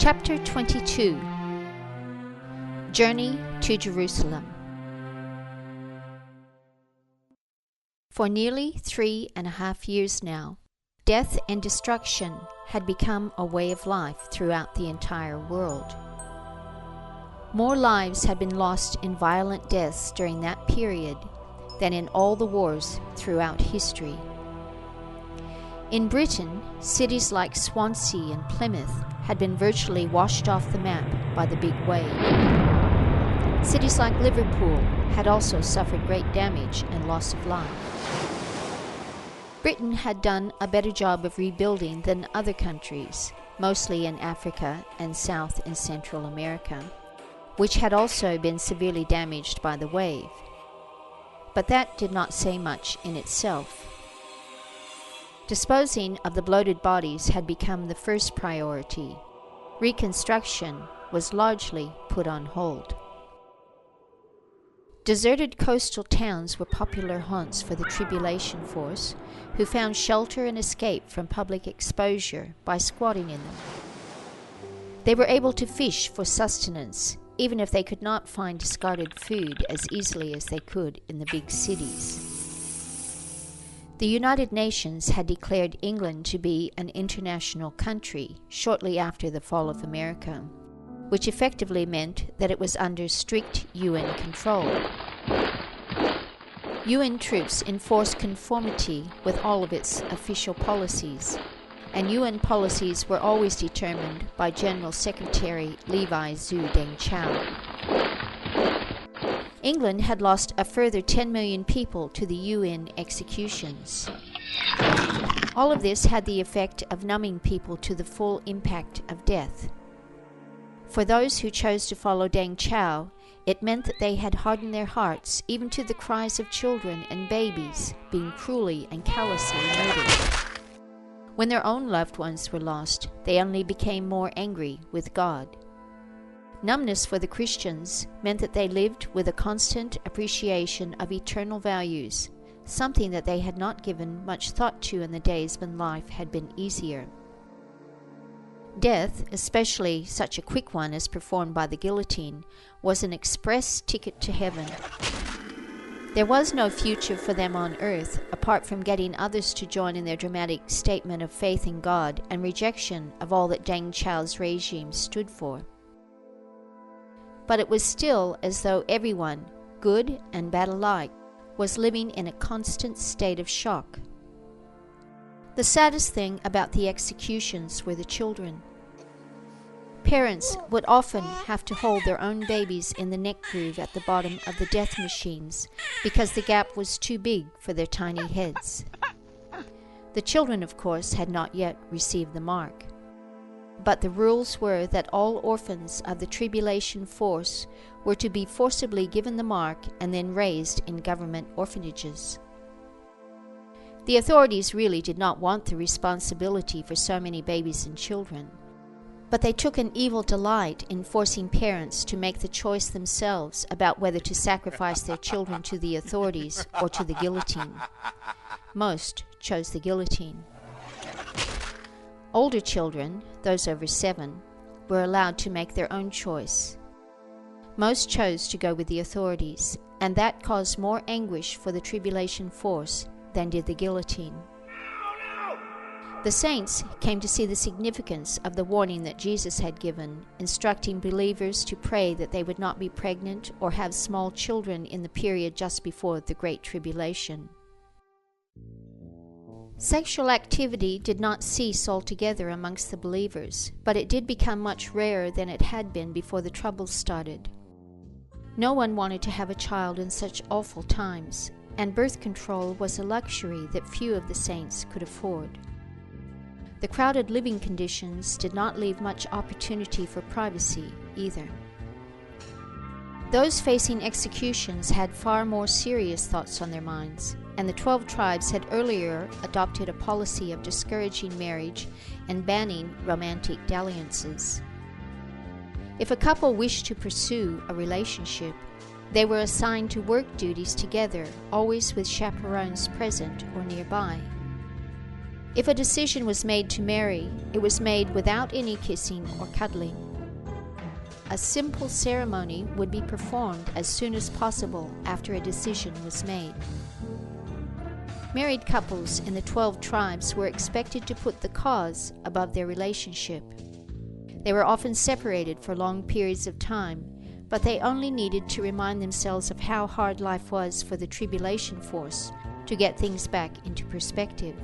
Chapter 22. Journey to Jerusalem. For nearly 3.5 years now, death and destruction had become a way of life throughout the entire world. More lives had been lost in violent deaths during that period than in all the wars throughout history. In Britain, cities like Swansea and Plymouth had been virtually washed off the map by the big wave. Cities like Liverpool had also suffered great damage and loss of life. Britain had done a better job of rebuilding than other countries, mostly in Africa and South and Central America, which had also been severely damaged by the wave. But that did not say much in itself. Disposing of the bloated bodies had become the first priority. Reconstruction was largely put on hold. Deserted coastal towns were popular haunts for the tribulation force, who found shelter and escape from public exposure by squatting in them. They were able to fish for sustenance, even if they could not find discarded food as easily as they could in the big cities. The United Nations had declared England to be an international country shortly after the fall of America, which effectively meant that it was under strict UN control. UN troops enforced conformity with all of its official policies, and UN policies were always determined by General Secretary Levi Zhu Dengchao. England had lost a further 10 million people to the UN executions. All of this had the effect of numbing people to the full impact of death. For those who chose to follow Deng Chao, it meant that they had hardened their hearts even to the cries of children and babies being cruelly and callously murdered. When their own loved ones were lost, they only became more angry with God. Numbness for the Christians meant that they lived with a constant appreciation of eternal values, something that they had not given much thought to in the days when life had been easier. Death, especially such a quick one as performed by the guillotine, was an express ticket to heaven. There was no future for them on earth apart from getting others to join in their dramatic statement of faith in God and rejection of all that Deng Chao's regime stood for. But it was still as though everyone, good and bad alike, was living in a constant state of shock. The saddest thing about the executions were the children. Parents would often have to hold their own babies in the neck groove at the bottom of the death machines because the gap was too big for their tiny heads. The children, of course, had not yet received the mark. But the rules were that all orphans of the tribulation force were to be forcibly given the mark and then raised in government orphanages. The authorities really did not want the responsibility for so many babies and children, but they took an evil delight in forcing parents to make the choice themselves about whether to sacrifice their children to the authorities or to the guillotine. Most chose the guillotine. Older children, those over 7, were allowed to make their own choice. Most chose to go with the authorities, and that caused more anguish for the tribulation force than did the guillotine. The saints came to see the significance of the warning that Jesus had given, instructing believers to pray that they would not be pregnant or have small children in the period just before the Great Tribulation. Sexual activity did not cease altogether amongst the believers, but it did become much rarer than it had been before the troubles started. No one wanted to have a child in such awful times, and birth control was a luxury that few of the saints could afford. The crowded living conditions did not leave much opportunity for privacy either. Those facing executions had far more serious thoughts on their minds, and the 12 tribes had earlier adopted a policy of discouraging marriage and banning romantic dalliances. If a couple wished to pursue a relationship, they were assigned to work duties together, always with chaperones present or nearby. If a decision was made to marry, it was made without any kissing or cuddling. A simple ceremony would be performed as soon as possible after a decision was made. Married couples in the 12 tribes were expected to put the cause above their relationship. They were often separated for long periods of time, but they only needed to remind themselves of how hard life was for the tribulation force to get things back into perspective.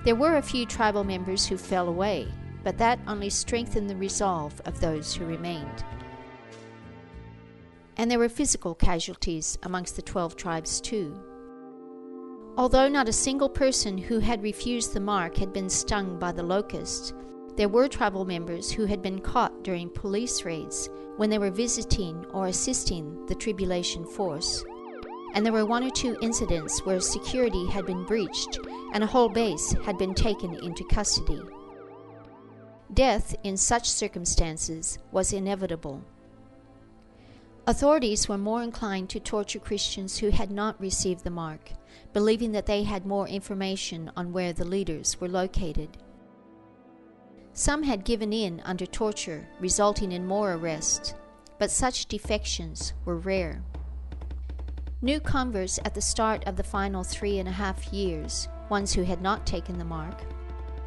There were a few tribal members who fell away, but that only strengthened the resolve of those who remained. And there were physical casualties amongst the 12 tribes too. Although not a single person who had refused the mark had been stung by the locust, there were tribal members who had been caught during police raids when they were visiting or assisting the tribulation force. And there were 1 or 2 incidents where security had been breached and a whole base had been taken into custody. Death in such circumstances was inevitable. Authorities were more inclined to torture Christians who had not received the mark, believing that they had more information on where the leaders were located. Some had given in under torture, resulting in more arrests, but such defections were rare. New converts at the start of the final 3.5 years, ones who had not taken the mark,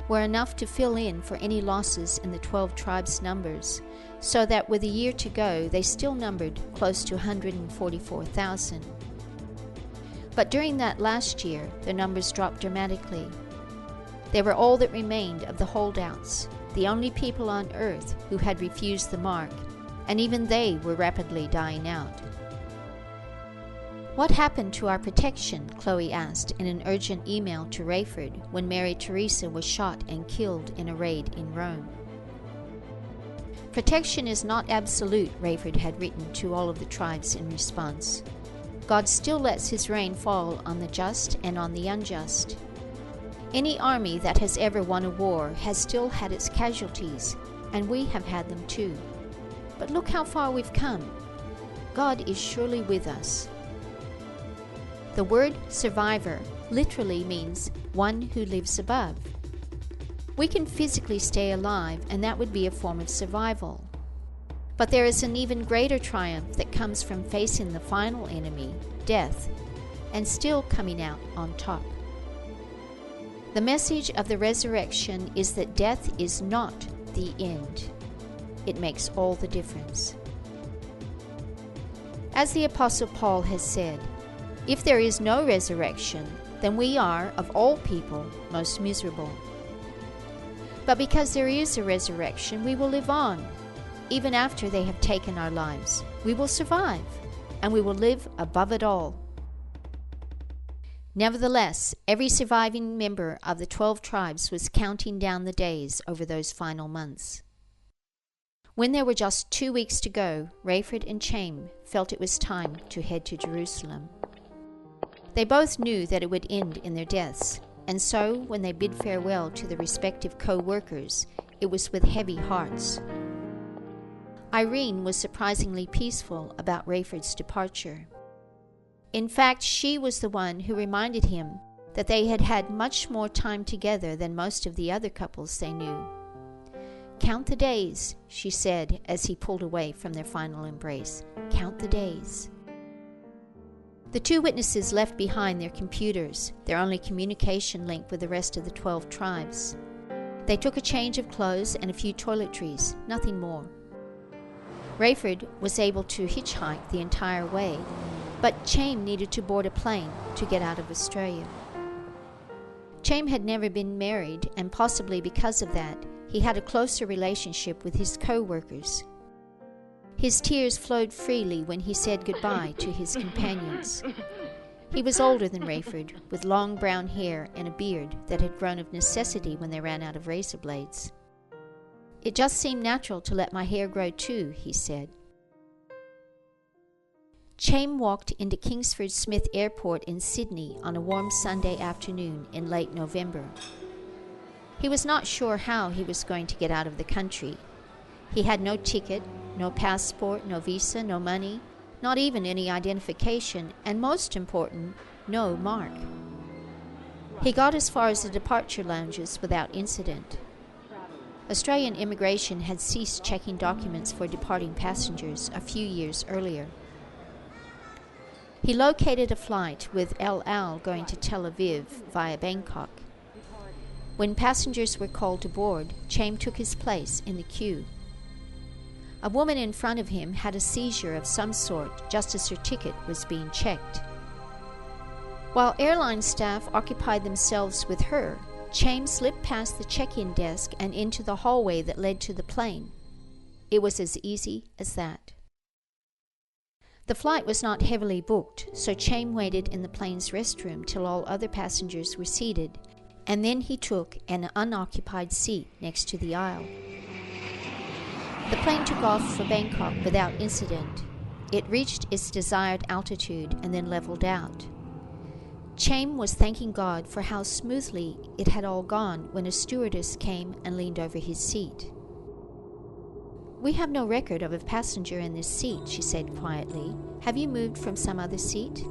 were enough to fill in for any losses in the 12 tribes' numbers, so that with a year to go they still numbered close to 144,000. But during that last year, their numbers dropped dramatically. They were all that remained of the holdouts, the only people on earth who had refused the mark, and even they were rapidly dying out. "What happened to our protection?" Chloe asked in an urgent email to Rayford when Mary Teresa was shot and killed in a raid in Rome. "Protection is not absolute," Rayford had written to all of the tribes in response. "God still lets his rain fall on the just and on the unjust. Any army that has ever won a war has still had its casualties, and we have had them too. But look how far we've come. God is surely with us." The word survivor literally means one who lives above. We can physically stay alive, and that would be a form of survival. But there is an even greater triumph that comes from facing the final enemy, death, and still coming out on top. The message of the resurrection is that death is not the end. It makes all the difference. As the Apostle Paul has said, if there is no resurrection, then we are, of all people, most miserable. But because there is a resurrection, we will live on. Even after they have taken our lives, we will survive, and we will live above it all. Nevertheless, every surviving member of the 12 tribes was counting down the days over those final months. When there were just 2 weeks to go, Rayford and Chaim felt it was time to head to Jerusalem. They both knew that it would end in their deaths, and so when they bid farewell to their respective co-workers, it was with heavy hearts. Irene was surprisingly peaceful about Rayford's departure. In fact, she was the one who reminded him that they had had much more time together than most of the other couples they knew. "Count the days," she said as he pulled away from their final embrace. "Count the days." The 2 witnesses left behind their computers, their only communication link with the rest of the 12 tribes. They took a change of clothes and a few toiletries, nothing more. Rayford was able to hitchhike the entire way, but Chaim needed to board a plane to get out of Australia. Chaim had never been married, and possibly because of that, he had a closer relationship with his co-workers. His tears flowed freely when he said goodbye to his companions. He was older than Rayford, with long brown hair and a beard that had grown of necessity when they ran out of razor blades. "It just seemed natural to let my hair grow too," he said. Chaim walked into Kingsford Smith Airport in Sydney on a warm Sunday afternoon in late November. He was not sure how he was going to get out of the country. He had no ticket, no passport, no visa, no money, not even any identification, and most important, no mark. He got as far as the departure lounges without incident. Australian immigration had ceased checking documents for departing passengers a few years earlier. He located a flight with El Al going to Tel Aviv via Bangkok. When passengers were called to board, Chaim took his place in the queue. A woman in front of him had a seizure of some sort just as her ticket was being checked. While airline staff occupied themselves with her, Chaim slipped past the check-in desk and into the hallway that led to the plane. It was as easy as that. The flight was not heavily booked, so Chaim waited in the plane's restroom till all other passengers were seated, and then he took an unoccupied seat next to the aisle. The plane took off for Bangkok without incident. It reached its desired altitude and then leveled out. Chaim was thanking God for how smoothly it had all gone when a stewardess came and leaned over his seat. "We have no record of a passenger in this seat," she said quietly. "Have you moved from some other seat?"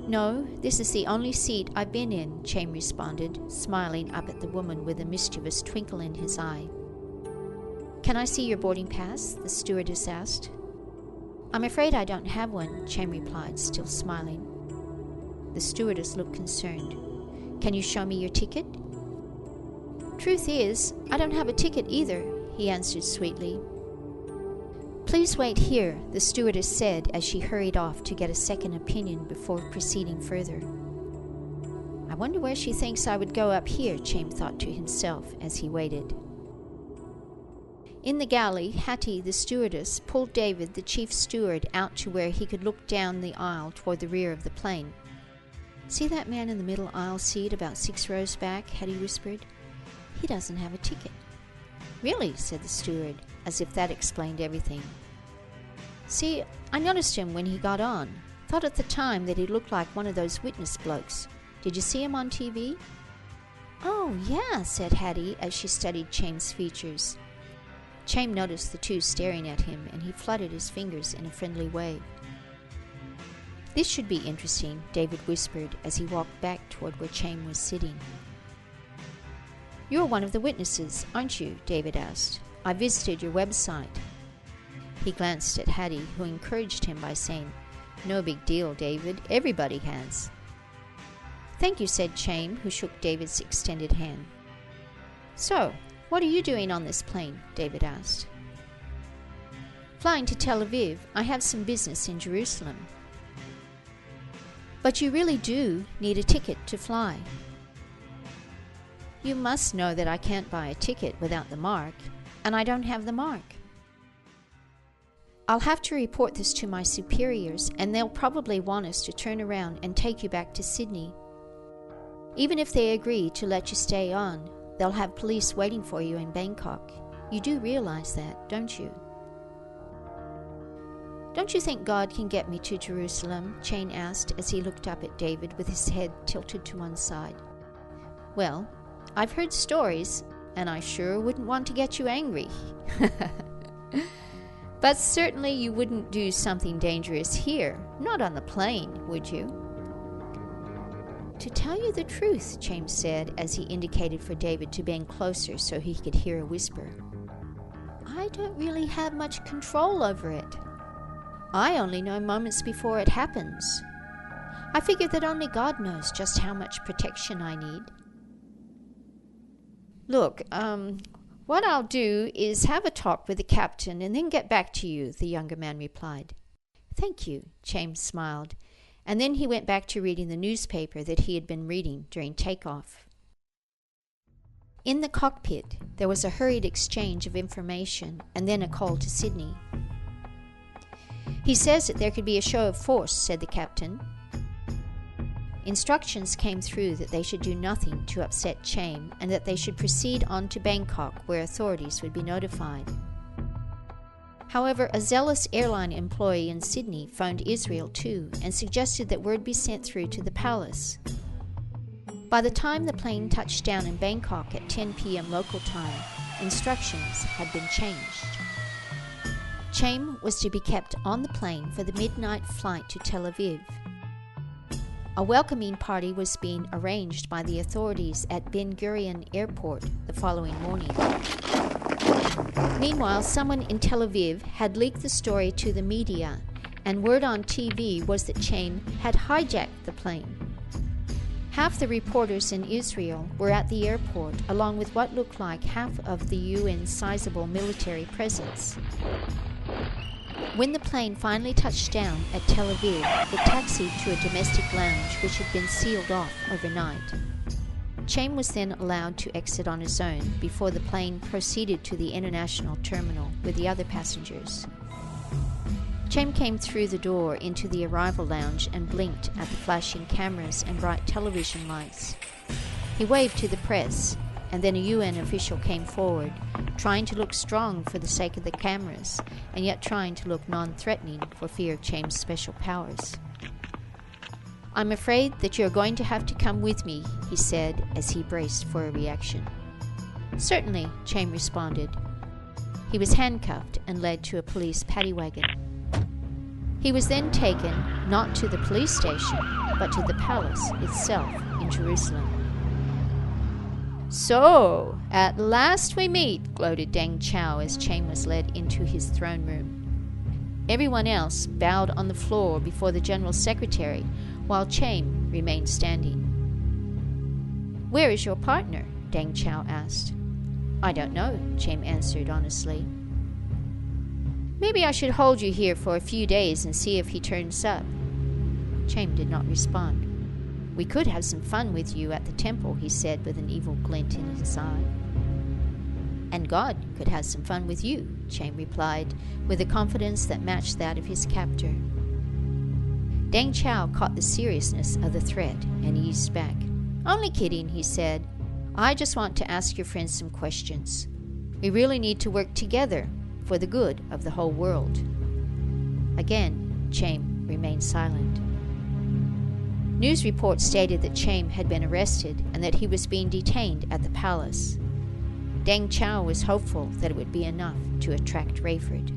"No, this is the only seat I've been in," Chaim responded, smiling up at the woman with a mischievous twinkle in his eye. "Can I see your boarding pass?" the stewardess asked. "I'm afraid I don't have one," Chaim replied, still smiling. The stewardess looked concerned. "Can you show me your ticket?" "Truth is, I don't have a ticket either," he answered sweetly. "Please wait here," the stewardess said as she hurried off to get a second opinion before proceeding further. "I wonder where she thinks I would go up here," Chaim thought to himself as he waited. In the galley, Hattie, the stewardess, pulled David, the chief steward, out to where he could look down the aisle toward the rear of the plane. "See that man in the middle aisle seat about 6 rows back?" Hattie whispered. "He doesn't have a ticket." "Really?" said the steward, as if that explained everything. "See, I noticed him when he got on. Thought at the time that he looked like one of those witness blokes. Did you see him on TV?" "Oh, yeah," said Hattie as she studied Chaim's features. Chaim noticed the two staring at him, and he fluttered his fingers in a friendly way. "This should be interesting," David whispered as he walked back toward where Chaim was sitting. "You're one of the witnesses, aren't you?" David asked. "I visited your website." He glanced at Hattie, who encouraged him by saying, "No big deal, David. Everybody has." "Thank you," said Chaim, who shook David's extended hand. "So, what are you doing on this plane?" David asked. "Flying to Tel Aviv. I have some business in Jerusalem." "But you really do need a ticket to fly." "You must know that I can't buy a ticket without the mark, and I don't have the mark." "I'll have to report this to my superiors, and they'll probably want us to turn around and take you back to Sydney. Even if they agree to let you stay on, they'll have police waiting for you in Bangkok. You do realize that, don't you?" "Don't you think God can get me to Jerusalem?" Chaim asked as he looked up at David with his head tilted to one side. "Well, I've heard stories, and I sure wouldn't want to get you angry." "But certainly you wouldn't do something dangerous here, not on the plane, would you?" "To tell you the truth," Chaim said as he indicated for David to bend closer so he could hear a whisper, "I don't really have much control over it. I only know moments before it happens. I figure that only God knows just how much protection I need." "Look, what I'll do is have a talk with the captain and then get back to you," the younger man replied. "Thank you," Chaim smiled, and then he went back to reading the newspaper that he had been reading during takeoff. In the cockpit, there was a hurried exchange of information and then a call to Sydney. "He says that there could be a show of force," said the captain. Instructions came through that they should do nothing to upset Chaim and that they should proceed on to Bangkok, where authorities would be notified. However, a zealous airline employee in Sydney phoned Israel too and suggested that word be sent through to the palace. By the time the plane touched down in Bangkok at 10 p.m. local time, instructions had been changed. Chaim was to be kept on the plane for the midnight flight to Tel Aviv. A welcoming party was being arranged by the authorities at Ben Gurion Airport the following morning. Meanwhile, someone in Tel Aviv had leaked the story to the media, and word on TV was that Chaim had hijacked the plane. Half the reporters in Israel were at the airport, along with what looked like half of the UN's sizable military presence. When the plane finally touched down at Tel Aviv, it taxied to a domestic lounge which had been sealed off overnight. Chaim was then allowed to exit on his own before the plane proceeded to the international terminal with the other passengers. Chaim came through the door into the arrival lounge and blinked at the flashing cameras and bright television lights. He waved to the press, and then a UN official came forward, trying to look strong for the sake of the cameras, and yet trying to look non-threatening for fear of Chaim's special powers. "I'm afraid that you're going to have to come with me," he said as he braced for a reaction. "Certainly," Chaim responded. He was handcuffed and led to a police paddy wagon. He was then taken not to the police station, but to the palace itself in Jerusalem. "So, at last we meet," gloated Deng Chao as Chaim was led into his throne room. Everyone else bowed on the floor before the General Secretary, while Chaim remained standing. "Where is your partner?" Deng Chao asked. "I don't know," Chaim answered honestly. "Maybe I should hold you here for a few days and see if he turns up." Chaim did not respond. "We could have some fun with you at the temple," he said with an evil glint in his eye. "And God could have some fun with you," Chaim replied, with a confidence that matched that of his captor. Deng Chao caught the seriousness of the threat and eased back. "Only kidding," he said. "I just want to ask your friends some questions. We really need to work together for the good of the whole world." Again, Chaim remained silent. News reports stated that Chaim had been arrested and that he was being detained at the palace. Deng Chao was hopeful that it would be enough to attract Rayford.